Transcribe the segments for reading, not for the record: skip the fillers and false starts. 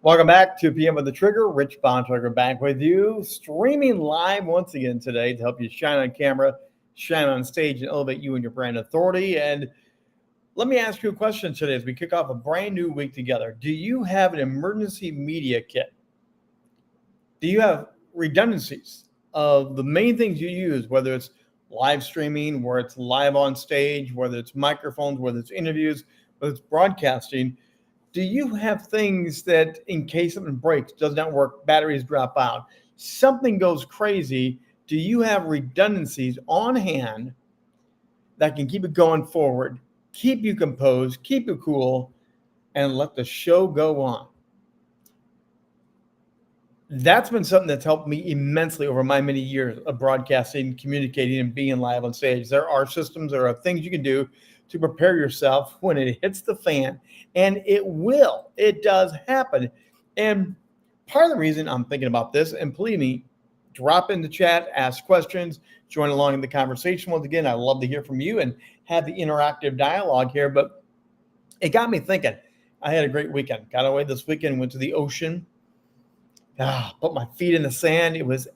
Welcome back to PM with the Trigger. Rich Bontrager back with you, streaming live once again today to help you shine on camera, shine on stage, and elevate you and your brand authority. And let me ask you a question today as we kick off a brand new week together. Do you have an emergency media kit? Do you have redundancies of the main things you use, whether it's live streaming, whether it's live on stage, whether it's microphones, whether it's interviews, whether it's broadcasting? Do you have things that in case something breaks, does not work, batteries drop out, something goes crazy, do you have redundancies on hand that can keep it going forward, keep you composed, keep you cool, and let the show go on? That's been something that's helped me immensely over my many years of broadcasting, communicating, and being live on stage. There are systems, there are things you can do to prepare yourself when it hits the fan, and it does happen. And part of the reason I'm thinking about this, and believe me, drop in the chat, ask questions, join along in the conversation. Once again, I love to hear from you and have the interactive dialogue here, but it got me thinking. I had a great weekend. Got away this weekend, went to the ocean, put my feet in the sand. It was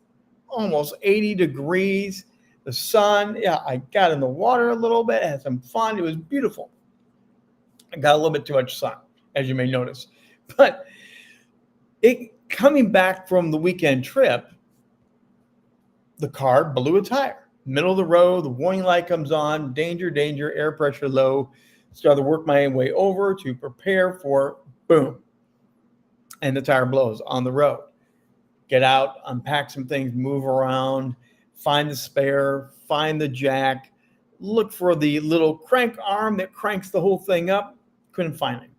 almost 80 degrees. The sun, I got in the water a little bit, had some fun. It was beautiful. I got a little bit too much sun, as you may notice. But coming back from the weekend trip, the car blew a tire. Middle of the road, the warning light comes on, danger, danger, air pressure low. Started to work my way over to prepare for boom. And the tire blows on the road. Get out, unpack some things, move around, find the spare, find the jack, look for the little crank arm that cranks the whole thing up. Couldn't find it.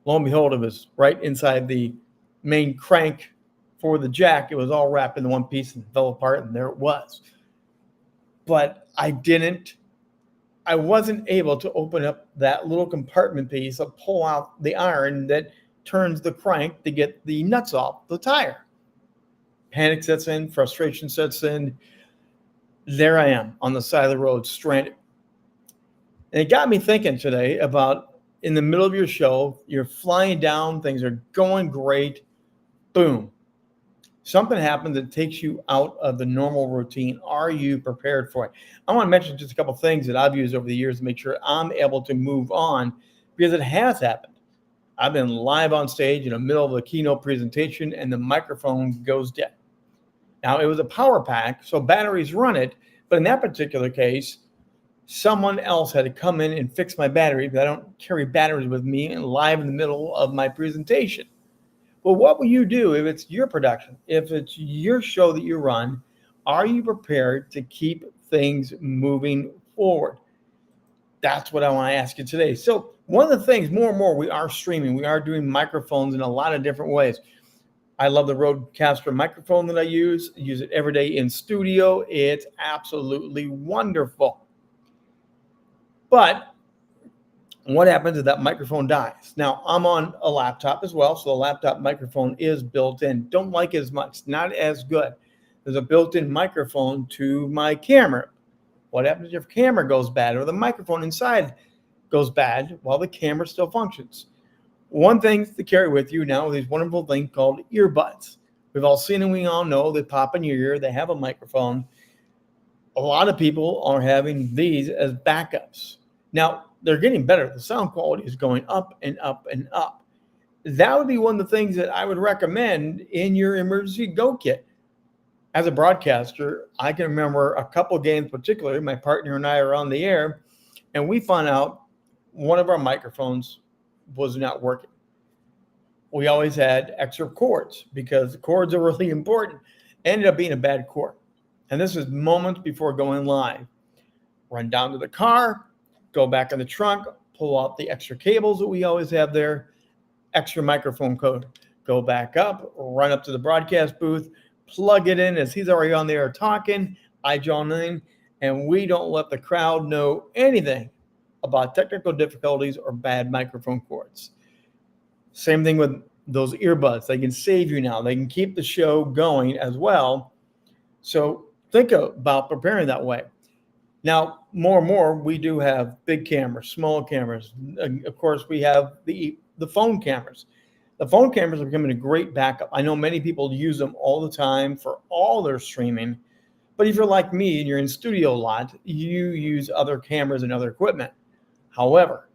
Lo and behold, it was right inside the main crank for the jack. It was all wrapped into one piece and fell apart, and there it was. But I wasn't able to open up that little compartment piece or pull out the iron that turns the crank to get the nuts off the tire. Panic sets in, frustration sets in. There I am on the side of the road, stranded. And it got me thinking today about in the middle of your show, you're flying down, things are going great, boom. Something happens that takes you out of the normal routine. Are you prepared for it? I want to mention just a couple of things that I've used over the years to make sure I'm able to move on, because it has happened. I've been live on stage in the middle of a keynote presentation and the microphone goes dead. Now, it was a power pack, so batteries run it, but in that particular case, someone else had to come in and fix my battery because I don't carry batteries with me and live in the middle of my presentation. Well, what will you do if it's your production? If it's your show that you run, are you prepared to keep things moving forward? That's what I want to ask you today. So one of the things, more and more, we are streaming. We are doing microphones in a lot of different ways. I love the Rodecaster microphone that I use it every day in studio. It's absolutely wonderful. But what happens if that microphone dies? Now, I'm on a laptop as well, so the laptop microphone is built in. Don't like it as much, not as good. There's a built-in microphone to my camera. What happens if your camera goes bad or the microphone inside goes bad while the camera still functions? One thing to carry with you now is these wonderful things called earbuds. We've all seen them, we all know they pop in your ear, they have a microphone. A lot of people are having these as backups. Now, they're getting better. The sound quality is going up and up and up. That would be one of the things that I would recommend in your emergency go kit. As a broadcaster, I can remember a couple games, particularly my partner and I are on the air, and we found out one of our microphones was not working. We always had extra cords because the cords are really important. Ended up being a bad cord. And this was moments before going live. Run down to the car, go back in the trunk, pull out the extra cables that we always have there, extra microphone cord. Go back up, run up to the broadcast booth, plug it in as he's already on there talking. I join in, and we don't let the crowd know anything about technical difficulties or bad microphone cords. Same thing with those earbuds. They can save you now. They can keep the show going as well. So think about preparing that way. Now, more and more, we do have big cameras, small cameras. Of course, we have the the phone cameras. The phone cameras are becoming a great backup. I know many people use them all the time for all their streaming, but if you're like me and you're in studio a lot, you use other cameras and other equipment. However,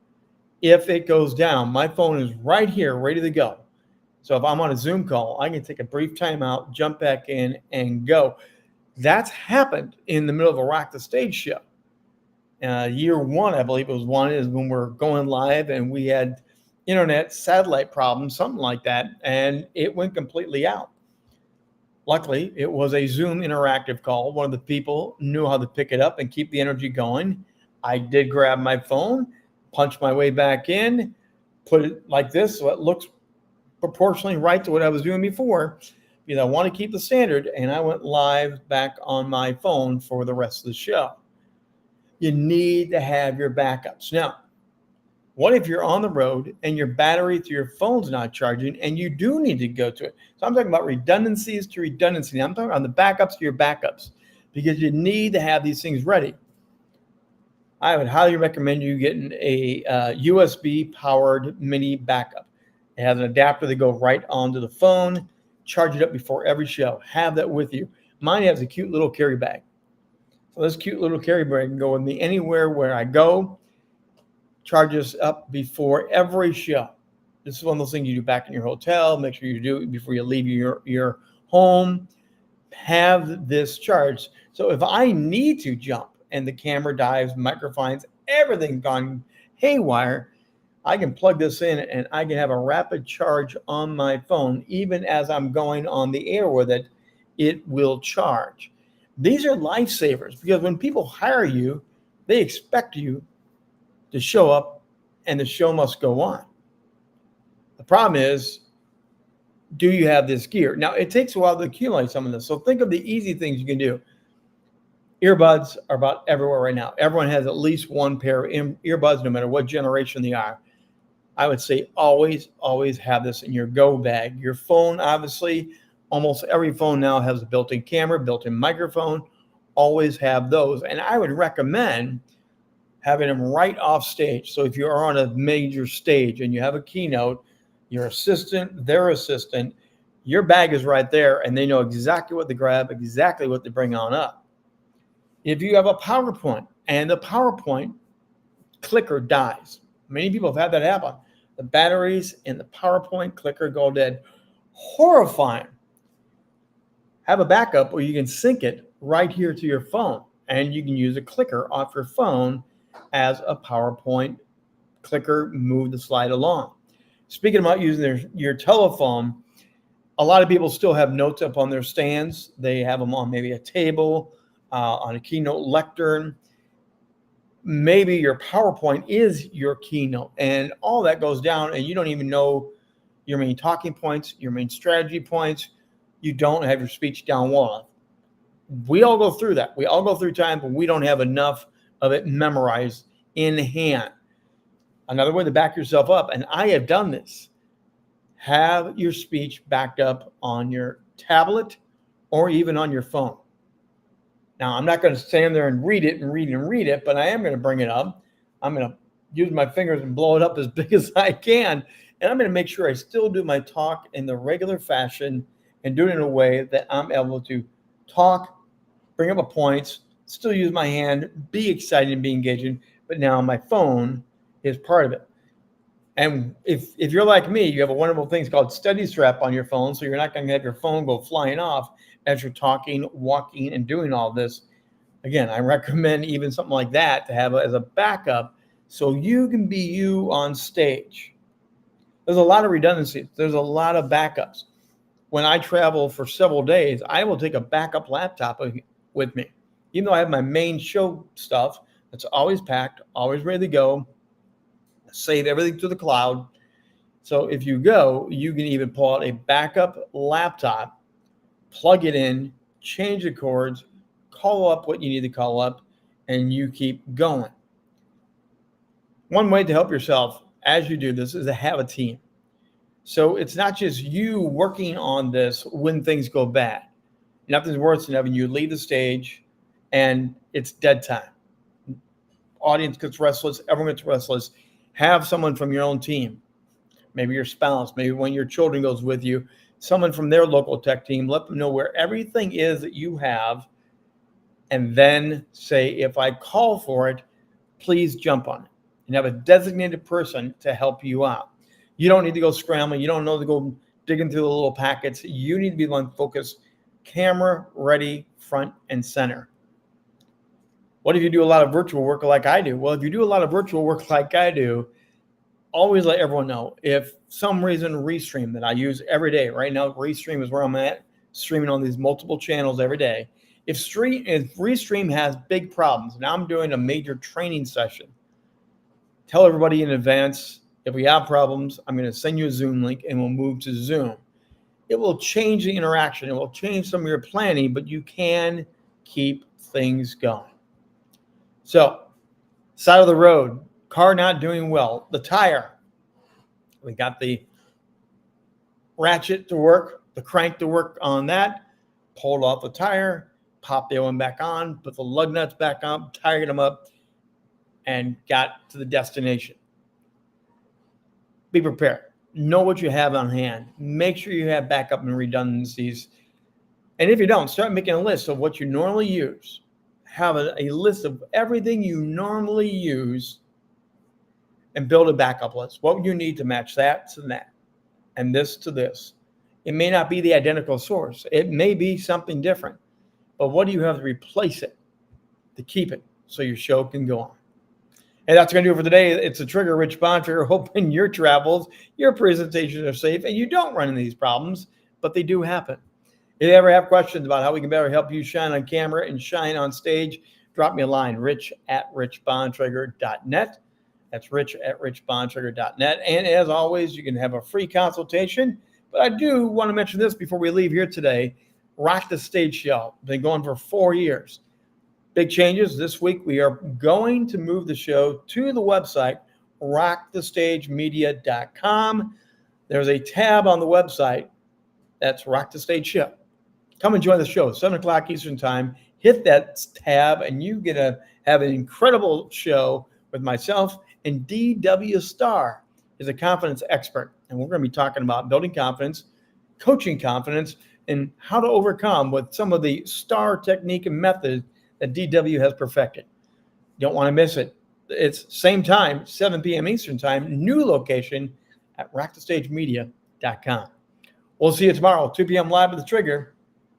if it goes down, my phone is right here, ready to go. So if I'm on a Zoom call, I can take a brief time out, jump back in, and go. That's happened in the middle of a Rock the Stage show. Year one, I believe it was one, is when we're going live and we had internet satellite problems, something like that, and it went completely out. Luckily, it was a Zoom interactive call. One of the people knew how to pick it up and keep the energy going. I did grab my phone, punch my way back in, put it like this so it looks proportionally right to what I was doing before, because I want to keep the standard, and I went live back on my phone for the rest of the show. You need to have your backups. Now, what if you're on the road and your battery to your phone's not charging and you do need to go to it? So I'm talking about redundancies to redundancy. I'm talking about the backups to your backups, because you need to have these things ready. I would highly recommend you getting a USB powered mini backup. It has an adapter that goes right onto the phone. Charge it up before every show. Have that with you. Mine has a cute little carry bag. So this cute little carry bag can go with me anywhere where I go. Charge this up before every show. This is one of those things you do back in your hotel. Make sure you do it before you leave your home. Have this charged. So if I need to jump and the camera dives, microphones, everything gone haywire, I can plug this in and I can have a rapid charge on my phone. Even as I'm going on the air with it, it will charge. These are lifesavers, because when people hire you, they expect you to show up and the show must go on. The problem is, do you have this gear? Now, it takes a while to accumulate some of this. So think of the easy things you can do. Earbuds are about everywhere right now. Everyone has at least one pair of earbuds, no matter what generation they are. I would say always have this in your go bag. Your phone, obviously, almost every phone now has a built-in camera, built-in microphone. Always have those. And I would recommend having them right off stage. So if you're on a major stage and you have a keynote, your assistant, their assistant, your bag is right there and they know exactly what to grab, exactly what to bring on up. If you have a PowerPoint and the PowerPoint clicker dies, many people have had that happen. The batteries in the PowerPoint clicker go dead. Horrifying. Have a backup where you can sync it right here to your phone, and you can use a clicker off your phone as a PowerPoint clicker, move the slide along. Speaking about using your telephone, a lot of people still have notes up on their stands. They have them on maybe a table, on a keynote lectern. Maybe your PowerPoint is your keynote, and all that goes down, and you don't even know your main talking points, your main strategy points. You don't have your speech down well enough. We all go through that. We all go through time, but we don't have enough of it memorized in hand. Another way to back yourself up, and I have done this, have your speech backed up on your tablet or even on your phone. Now, I'm not going to stand there and read it, but I am going to bring it up. I'm going to use my fingers and blow it up as big as I can, and I'm going to make sure I still do my talk in the regular fashion and do it in a way that I'm able to talk, bring up a point, still use my hand, be excited and be engaging, but now my phone is part of it. And if you're like me, you have a wonderful thing called study strap on your phone, so you're not going to have your phone go flying off as you're talking, walking, and doing all this. Again, I recommend even something like that to have as a backup so you can be you on stage. There's a lot of redundancies. There's a lot of backups. When I travel for several days, I will take a backup laptop with me. Even though I have my main show stuff, it's always packed, always ready to go. Save everything to the cloud. So if you go, you can even pull out a backup laptop, plug it in, change the cords, call up what you need to call up, and you keep going. One way to help yourself as you do this is to have a team. So it's not just you working on this when things go bad. Nothing's worse than having you leave the stage and it's dead time. Audience gets restless, everyone gets restless. Have someone from your own team. maybe your spouse, maybe when your children goes with you, someone from their local tech team, let them know where everything is that you have, and then say, if I call for it, please jump on it, and have a designated person to help you out. You don't need to go scrambling. You don't know to go digging through the little packets. You need to be one focused, camera ready, front and center. What if you do a lot of virtual work like I do? Well, if you do a lot of virtual work like I do, always let everyone know. If some reason Restream that I use every day, right now Restream is where I'm at, streaming on these multiple channels every day. If Restream has big problems, and I'm doing a major training session, tell everybody in advance, if we have problems, I'm going to send you a Zoom link and we'll move to Zoom. It will change the interaction. It will change some of your planning, but you can keep things going. So, side of the road, car not doing well. The tire, we got the ratchet to work, the crank to work on that, pulled off the tire, popped the one back on, put the lug nuts back on, tired them up, and got to the destination. Be prepared. Know what you have on hand. Make sure you have backup and redundancies. And if you don't, start making a list of what you normally use. Have a list of everything you normally use and build a backup list. What you need to match that to that and this to this. It may not be the identical source. It may be something different. But what do you have to replace it to keep it so your show can go on? And that's going to do it for today. It's a Trigger, Rich Bontrager, hoping your travels, your presentations are safe, and you don't run into these problems, but they do happen. If you ever have questions about how we can better help you shine on camera and shine on stage, drop me a line, rich@richbontrager.net. That's rich@richbontrager.net. And as always, you can have a free consultation. But I do want to mention this before we leave here today. Rock the Stage Show. Been going for 4 years. Big changes. This week, we are going to move the show to the website, rockthestagemedia.com. There's a tab on the website. That's Rock the Stage Show. Come and join the show, 7 o'clock Eastern Time. Hit that tab, and you get to have an incredible show with myself. And D.W. Starr is a confidence expert. And we're going to be talking about building confidence, coaching confidence, and how to overcome with some of the STAR technique and methods that DW has perfected. You don't want to miss it. It's same time, 7 p.m. Eastern Time, new location at rockthestagemedia.com. We'll see you tomorrow, 2 p.m. live with the Trigger.